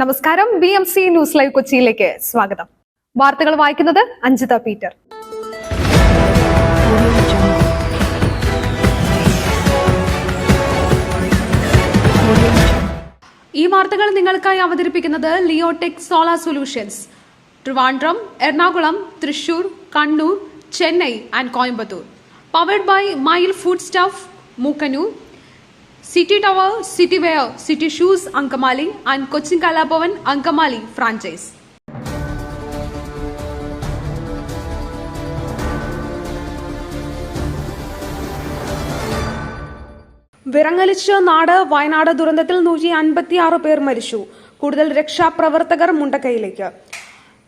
നമസ്കാരം. BMC news live കൊച്ചിയിലേക്ക് സ്വാഗതം. വാർത്തകൾ വായിക്കുന്നത് അഞ്ജിത പീറ്റർ. ഈ വാർത്തകൾ നിങ്ങൾക്കായി അവതരിപ്പിക്കുന്നത് Leotech solar solutions, Trivandrum, Ernakulam, Thrissur, Kannur, Chennai and Coimbatore. Powered by mile food stuff, Mookkannoor, City Tower, City Wear, City Shoes, Ankamali and Cochin Kalapavan, Ankamali franchise. വിറങ്ങലിച്ച് നാട്. വയനാട് ദുരന്തത്തിൽ 156 പേർ മരിച്ചു. കൂടുതൽ രക്ഷാപ്രവർത്തകർ മുണ്ടക്കൈയിലേക്ക്.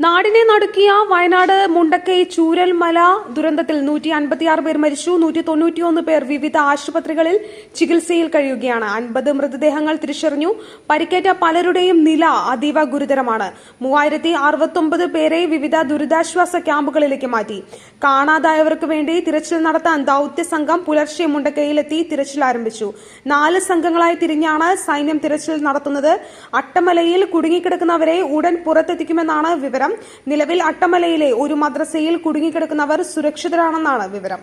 നാടിനെ നടുക്കിയ വയനാട് മുണ്ടക്കൈ ചൂരൽമല ദുരന്തത്തിൽ 156 പേർ മരിച്ചു. 191 പേർ വിവിധ ആശുപത്രികളിൽ ചികിത്സയിൽ കഴിയുകയാണ്. 50 മൃതദേഹങ്ങൾ തിരിച്ചറിഞ്ഞു. പരിക്കേറ്റ പലരുടെയും നില അതീവ ഗുരുതരമാണ്. 3069 പേരെ വിവിധ ദുരിതാശ്വാസ ക്യാമ്പുകളിലേക്ക് മാറ്റി. കാണാതായവർക്ക് വേണ്ടി തിരച്ചിൽ നടത്താൻ ദൌത്യ സംഘം പുലർച്ചെ മുണ്ടക്കൈയിലെത്തി തിരച്ചിൽ ആരംഭിച്ചു. 4 സംഘങ്ങളായി തിരിഞ്ഞാണ് സൈന്യം തിരച്ചിൽ നടത്തുന്നത്. അട്ടമലയിൽ കുടുങ്ങിക്കിടക്കുന്നവരെ ഉടൻ പുറത്തെത്തിക്കുമെന്നാണ് വിവരം. നിലവിൽ അട്ടമലയിലെ ഒരു മദ്രസയിൽ കുടുങ്ങിക്കിടക്കുന്നവർ സുരക്ഷിതരാണെന്നാണ് വിവരം.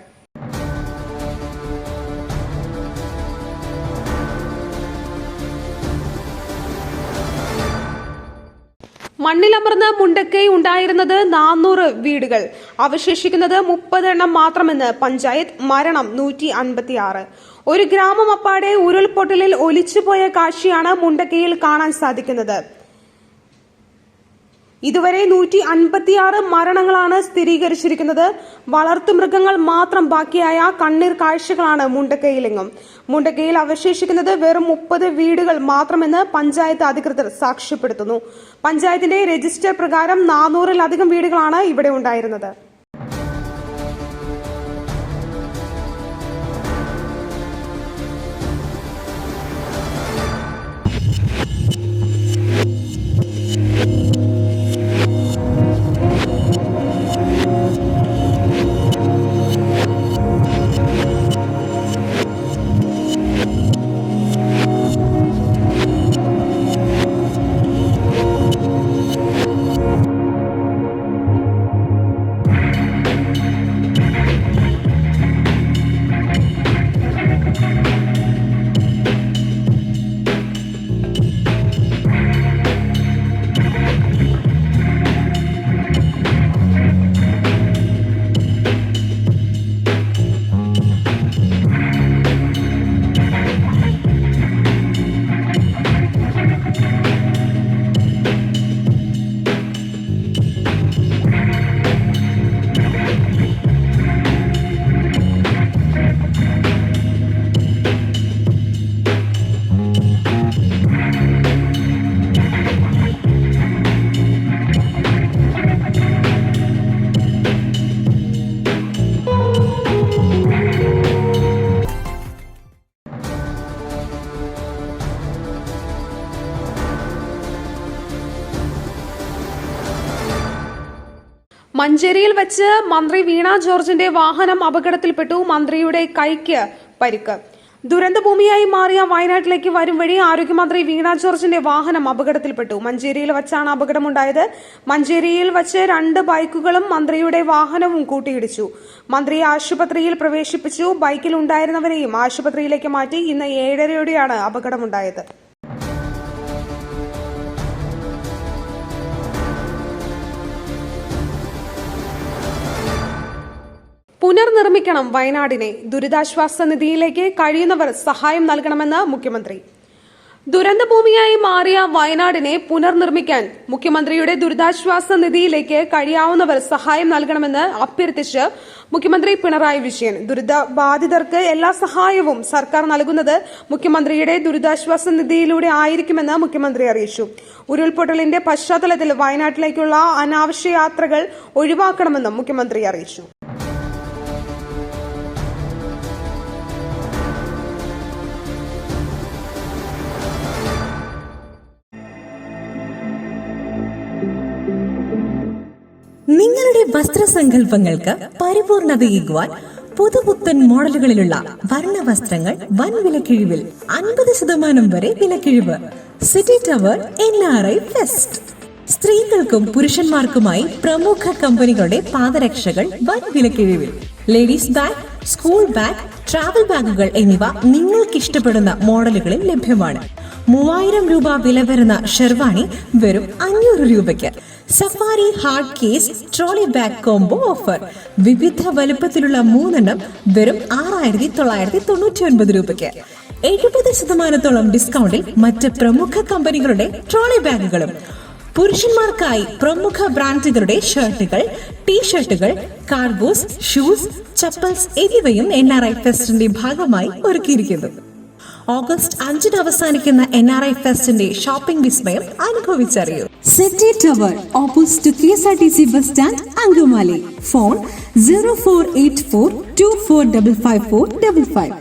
മണ്ണിലമർന്ന് മുണ്ടക്കൈ ഉണ്ടായിരുന്നത് 400 വീടുകൾ, അവശേഷിക്കുന്നത് 30 എണ്ണം മാത്രമെന്ന് പഞ്ചായത്ത്. മരണം 156. ഒരു ഗ്രാമം അപ്പാടെ ഉരുൾപൊട്ടലിൽ ഒലിച്ചുപോയ കാഴ്ചയാണ് മുണ്ടക്കൈയിൽ കാണാൻ സാധിക്കുന്നത്. ഇതുവരെ 156 മരണങ്ങളാണ് സ്ഥിരീകരിച്ചിരിക്കുന്നത്. വളർത്തുമൃഗങ്ങൾ മാത്രം ബാക്കിയായ കണ്ണീർ കാഴ്ചകളാണ് മുണ്ടക്കൈയിലെങ്ങും. മുണ്ടക്കൈയിൽ അവശേഷിക്കുന്നത് വെറും 30 വീടുകൾ മാത്രമെന്ന് പഞ്ചായത്ത് അധികൃതർ സാക്ഷ്യപ്പെടുത്തുന്നു. പഞ്ചായത്തിന്റെ രജിസ്റ്റർ പ്രകാരം 400-ലധികം വീടുകളാണ് ഇവിടെ ഉണ്ടായിരുന്നത്. മഞ്ചേരിയിൽ വെച്ച് മന്ത്രി വീണ ജോർജിന്റെ വാഹനം അപകടത്തിൽപ്പെട്ടു. മന്ത്രിയുടെ കൈക്ക് പരിക്ക്. ദുരന്തഭൂമിയായി മാറിയ വയനാട്ടിലേക്ക് വരും വഴി ആരോഗ്യമന്ത്രി വീണ ജോർജിന്റെ വാഹനം അപകടത്തിൽപ്പെട്ടു. മഞ്ചേരിയിൽ വച്ചാണ് അപകടമുണ്ടായത്. മഞ്ചേരിയിൽ വച്ച് 2 ബൈക്കുകളും മന്ത്രിയുടെ വാഹനവും കൂട്ടിയിടിച്ചു. മന്ത്രിയെ ആശുപത്രിയിൽ പ്രവേശിപ്പിച്ചു. ബൈക്കിൽ ഉണ്ടായിരുന്നവരെയും ആശുപത്രിയിലേക്ക് മാറ്റി. ഇന്ന് 7:30യോടെയാണ് അപകടമുണ്ടായത്. പുനർനിർമ്മിക്കണം വയനാടിനെ. ദുരിതാശ്വാസ നിധിയിലേക്ക് കഴിയുന്നവർ സഹായം നൽകണമെന്ന് മുഖ്യമന്ത്രി. ദുരന്തഭൂമിയായി മാറിയ വയനാടിനെ പുനർനിർമ്മിക്കാൻ മുഖ്യമന്ത്രിയുടെ ദുരിതാശ്വാസ നിധിയിലേക്ക് കഴിയാവുന്നവർ സഹായം നൽകണമെന്ന് അഭ്യർത്ഥിച്ച് മുഖ്യമന്ത്രി പിണറായി വിജയൻ. ദുരിതബാധിതർക്ക് എല്ലാ സഹായവും സർക്കാർ നൽകുന്നത് മുഖ്യമന്ത്രിയുടെ ദുരിതാശ്വാസ നിധിയിലൂടെ ആയിരിക്കുമെന്ന് മുഖ്യമന്ത്രി അറിയിച്ചു. ഉരുൾപൊട്ടലിന്റെ പശ്ചാത്തലത്തിൽ വയനാട്ടിലേക്കുള്ള അനാവശ്യ യാത്രകൾ ഒഴിവാക്കണമെന്നും മുഖ്യമന്ത്രി അറിയിച്ചു. നിങ്ങളുടെ വസ്ത്രസങ്കല്പങ്ങൾക്ക് പരിപൂർണതയേകുവാൻ പുതുപുത്തൻ മോഡലുകളിലുള്ള വർണ്ണ വസ്ത്രങ്ങൾ വൻ വിലക്കിഴിവിൽ 50% വരെ വിലക്കിഴിവ്. City tower NRI fest. സ്ത്രീകൾക്കും പുരുഷന്മാർക്കുമായി പ്രമുഖ കമ്പനികളുടെ പാദരക്ഷകൾ വൻ വിലക്കിഴിവിൽ. Ladies bag, school bag, travel ബാഗുകൾ എന്നിവ നിങ്ങൾക്ക് ഇഷ്ടപ്പെടുന്ന മോഡലുകളിൽ ലഭ്യമാണ്. 3000 രൂപ വില വരുന്ന ഷെർവാണി വെറും 500 രൂപയ്ക്ക്. Safari hard case trolley bag combo offer. വിവിധ വലുപ്പത്തിലുള്ള 3 വെറും 6999 രൂപയ്ക്ക്. 70% ഡിസ്കൗണ്ടിൽ മറ്റ് പ്രമുഖ കമ്പനികളുടെ ട്രോളി ബാഗുകളും. പുരുഷന്മാർക്കായി പ്രമുഖ ബ്രാൻഡുകളുടെ ഷർട്ടുകൾ, ടീഷർട്ടുകൾ, കാർഗോസ്, ഷൂസ്, ചപ്പൽസ് എന്നിവയും NRI ഫെസ്റ്റിന്റെ ഭാഗമായി ഒരുക്കിയിരിക്കുന്നു. ഓഗസ്റ്റ് 5 അവസാനിക്കുന്ന NRI ഫെസ്റ്റിന്റെ ഷോപ്പിംഗ് വിസ്മയം അനുഭവിച്ചറിയൂ. City tower opposite KSRTC bus stand, Angamaly. Phone 0484245555.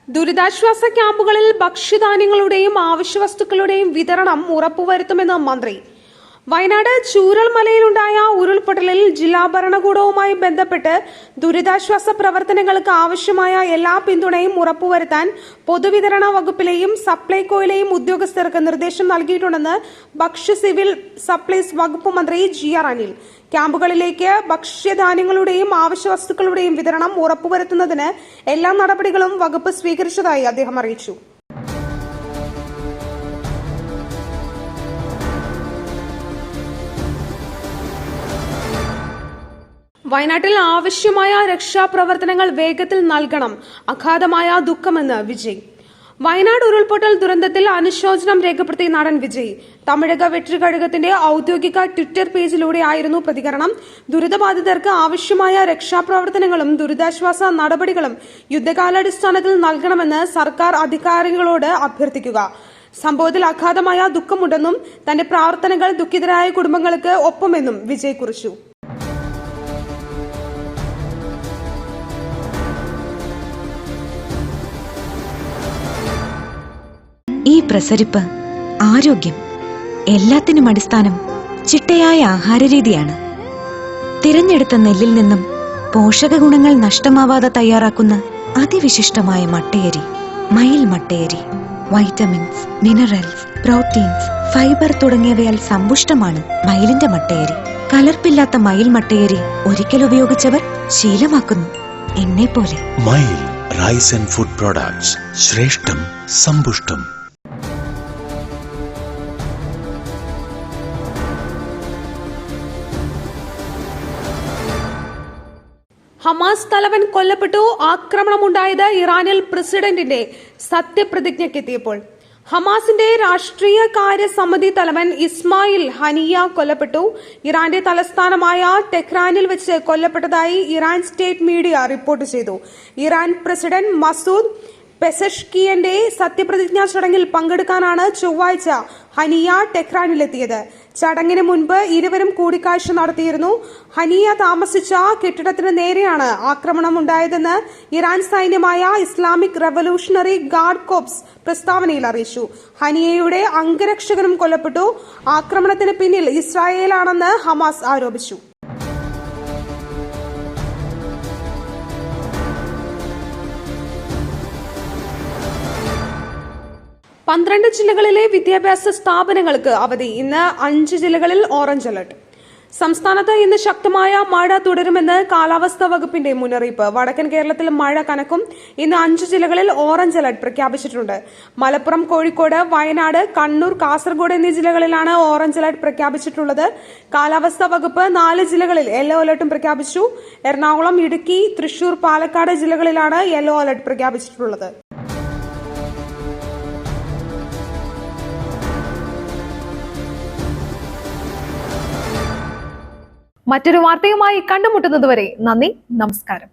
ദുരിതാശ്വാസ ക്യാമ്പുകളിൽ ഭക്ഷ്യധാന്യങ്ങളുടെയും അവശ്യവസ്തുക്കളുടെയും വിതരണം ഉറപ്പുവരുത്തുമെന്ന് മന്ത്രി. വയനാട് ചൂരൽമലയിലുണ്ടായ ഉരുൾപൊട്ടലിൽ ജില്ലാ ഭരണകൂടവുമായി ബന്ധപ്പെട്ട് ദുരിതാശ്വാസ പ്രവർത്തനങ്ങൾക്ക് ആവശ്യമായ എല്ലാ പിന്തുണയും ഉറപ്പുവരുത്താൻ പൊതുവിതരണ വകുപ്പിലെയും സപ്ലൈകോയിലെയും ഉദ്യോഗസ്ഥർക്ക് നിർദ്ദേശം നൽകിയിട്ടുണ്ടെന്ന് ഭക്ഷ്യ സിവിൽ സപ്ലൈസ് വകുപ്പ് മന്ത്രി GR അനിൽ. ക്യാമ്പുകളിലേക്ക് ഭക്ഷ്യധാന്യങ്ങളുടെയും അവശ്യവസ്തുക്കളുടെയും വിതരണം ഉറപ്പുവരുത്തുന്നതിന് എല്ലാ നടപടികളും വകുപ്പ് സ്വീകരിച്ചതായി അദ്ദേഹം അറിയിച്ചു. വയനാട്ടിൽ ആവശ്യമായ രക്ഷാപ്രവർത്തനങ്ങൾ വേഗത്തിൽ നൽകണം, അഗാധമായ ദുഃഖമെന്ന് വിജയ്. വയനാട് ഉരുൾപൊട്ടൽ ദുരന്തത്തിൽ അനുശോചനം രേഖപ്പെടുത്തി നടൻ വിജയ്. തമിഴക വെട്രികഴകത്തിന്റെ ഔദ്യോഗിക ട്വിറ്റർ പേജിലൂടെയായിരുന്നു പ്രതികരണം. ദുരിതബാധിതർക്ക് ആവശ്യമായ രക്ഷാപ്രവർത്തനങ്ങളും ദുരിതാശ്വാസ നടപടികളും യുദ്ധകാലാടിസ്ഥാനത്തിൽ നൽകണമെന്ന് സർക്കാർ അധികാരികളോട് അഭ്യർത്ഥിക്കുക. സംഭവത്തിൽ അഗാധമായ ദുഃഖമുണ്ടെന്നും തന്റെ പ്രാർത്ഥനകൾ ദുഃഖിതരായ കുടുംബങ്ങൾക്ക് ഒപ്പമെന്നും വിജയ് കുറിച്ചു. ഈ പ്രസരിപ്പ്, ആരോഗ്യം, എല്ലാത്തിനും അടിസ്ഥാനം ചിട്ടയായ ആഹാരരീതിയാണ്. തിരഞ്ഞെടുത്ത നെല്ലിൽ നിന്നും പോഷക ഗുണങ്ങൾ നഷ്ടമാവാതെ തയ്യാറാക്കുന്ന അതിവിശിഷ്ടമായ മട്ടയരി, മയിൽ മട്ടയരി. വൈറ്റമിൻസ്, മിനറൽസ്, പ്രോട്ടീൻസ്, ഫൈബർ തുടങ്ങിയവയാൽ സമ്പുഷ്ടമാണ് മയിലിന്റെ മട്ടയരി. കലർപ്പില്ലാത്ത മയിൽ മട്ടയരി ഒരിക്കൽ ഉപയോഗിച്ചവർ ശീലമാക്കുന്നു, എന്നെ പോലെ. മയിൽ റൈസ് ആൻഡ് ഫുഡ് പ്രോഡക്ട്സ്, ശ്രേഷ്ഠം, സമ്പുഷ്ടം. ഹമാസ് തലവൻ കൊല്ലപ്പെട്ടു. ആക്രമണമുണ്ടായത് ഇറാനിൽ പ്രസിഡന്റിന്റെ സത്യപ്രതിജ്ഞയ്ക്കെത്തിയപ്പോൾ. ഹമാസിന്റെ രാഷ്ട്രീയ കാര്യ സമിതി തലവൻ ഇസ്മായിൽ ഹനിയ കൊല്ലപ്പെട്ടു. ഇറാന്റെ തലസ്ഥാനമായ ടെഹ്റാനിൽ വെച്ച് കൊല്ലപ്പെട്ടതായി ഇറാൻ സ്റ്റേറ്റ് മീഡിയ റിപ്പോർട്ട് ചെയ്തു. ഇറാൻ പ്രസിഡന്റ് മസൂദ് പെസഷ്കിയന്റെ സത്യപ്രതിജ്ഞാ ചടങ്ങിൽ പങ്കെടുക്കാനാണ് ചൊവ്വാഴ്ച ഹനിയ ടെഹ്റാനിലെത്തിയത്. ചടങ്ങിന് മുൻപ് ഇരുവരും കൂടിക്കാഴ്ച നടത്തിയിരുന്നു. ഹനിയ താമസിച്ച കെട്ടിടത്തിന് നേരെയാണ് ആക്രമണമുണ്ടായതെന്ന് ഇറാൻ സൈന്യമായ ഇസ്ലാമിക് റവല്യൂഷണറി ഗാർഡ് കോർപ്സ് പ്രസ്താവനയിൽ അറിയിച്ചു. ഹനിയയുടെ അംഗരക്ഷകനും കൊല്ലപ്പെട്ടു. ആക്രമണത്തിന് പിന്നിൽ ഇസ്രായേലാണെന്ന് ഹമാസ് ആരോപിച്ചു. പന്ത്രണ്ട് ജില്ലകളിലെ വിദ്യാഭ്യാസ സ്ഥാപനങ്ങൾക്ക് അവധി. ഇന്ന് 5 ജില്ലകളിൽ ഓറഞ്ച് അലർട്ട്. സംസ്ഥാനത്ത് ഇന്ന് ശക്തമായ മഴ തുടരുമെന്ന് കാലാവസ്ഥാ വകുപ്പിന്റെ മുന്നറിയിപ്പ്. വടക്കൻ കേരളത്തിൽ മഴ കനക്കും. ഇന്ന് 5 ജില്ലകളിൽ ഓറഞ്ച് അലർട്ട് പ്രഖ്യാപിച്ചിട്ടുണ്ട്. മലപ്പുറം, കോഴിക്കോട്, വയനാട്, കണ്ണൂർ, കാസർഗോഡ് എന്നീ ജില്ലകളിലാണ് ഓറഞ്ച് അലർട്ട് പ്രഖ്യാപിച്ചിട്ടുള്ളത്. കാലാവസ്ഥാ വകുപ്പ് 4 ജില്ലകളിൽ യെല്ലോ അലർട്ടും പ്രഖ്യാപിച്ചു. എറണാകുളം, ഇടുക്കി, തൃശൂർ, പാലക്കാട് ജില്ലകളിലാണ് യെല്ലോ അലർട്ട് പ്രഖ്യാപിച്ചിട്ടുള്ളത്. മറ്റൊരു വാർത്തയുമായി കണ്ടുമുട്ടുന്നതുവരെ നന്ദി, നമസ്കാരം.